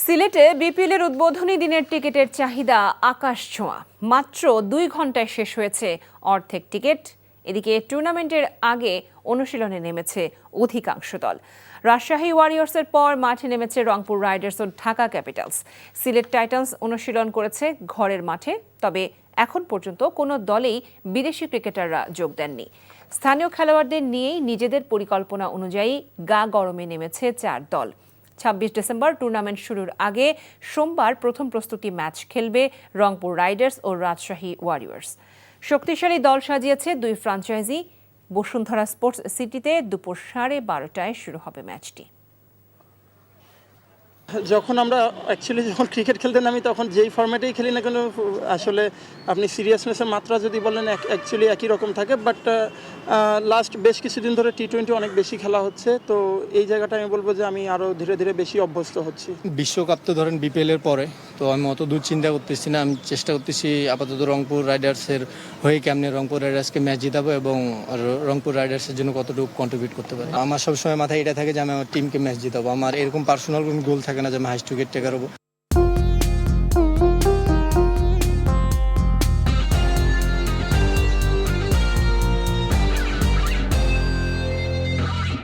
সিলেটে বিপিএলের উদ্বোধনী দিনের টিকিটের চাহিদা আকাশ ছোঁয়া। মাত্র 2 ঘন্টায় শেষ হয়েছে অর্ধেক টিকিট। এদিকে টুর্নামেন্টের আগে অনুশীলনে নেমেছে অধিকাংশ দল। রাজশাহী ওয়ারিয়র্সের পর মাঠে নেমেছে রংপুর রাইডার্স ও ঢাকা ক্যাপিটালস। সিলেট টাইটান্স অনুশীলন করেছে ঘরের মাঠে, তবে এখন পর্যন্ত কোনো দলেই বিদেশি ক্রিকেটাররা যোগ দেননি। স্থানীয় খেলোয়াড়দের নিয়েই নিজেদের পরিকল্পনা অনুযায়ী গা গরমে নেমেছে 4 দল। 26 ডিসেম্বর টুর্নামেন্ট শুরুর আগে সোমবার প্রথম প্রস্তুতি ম্যাচ খেলবে রংপুর রাইডার্স ও রাজশাহী ওয়ারিয়র্স। শক্তিশালী দল সাজিয়েছে দুই ফ্র্যাঞ্চাইজি। বসুন্ধরা স্পোর্টস সিটিতে দুপুর 12:30টায় শুরু হবে ম্যাচটি। যখন ক্রিকেট খেলতে নামি তখন যেই ফরম্যাটেই খেলি না কেন, আসলে আপনি সিরিয়াসনেসের মাত্রা যদি বলেন অ্যাকচুয়ালি একই রকম থাকে। বাট লাস্ট বেশ কিছুদিন ধরে টি-20 অনেক বেশি খেলা হচ্ছে, তো এই জায়গাটা আমি বলবো যে আমি আরও ধীরে ধীরে বেশি অভ্যস্ত হচ্ছি। বিশ্বকাপ তো ধরেন বিপিএলের পরে, তো আমি অত দূর চিন্তা করতেছি না। আমি চেষ্টা করতেছি আপাতত রংপুর রাইডার্সের হয়ে কেমনে রংপুর রাইডার্সকে ম্যাচ জিতাবো এবং রংপুর রাইডার্সের জন্য কতটুকু কন্ট্রিবিউট করতে পারি। আমার সবসময় মাথায় এটা থাকে যে আমি আমার টিমকে ম্যাচ জিতাবো। আমার এরকম পার্সোনাল কোনো গোল থাকে না যে আমি হাইস্ট উইকেট টেকার হবো।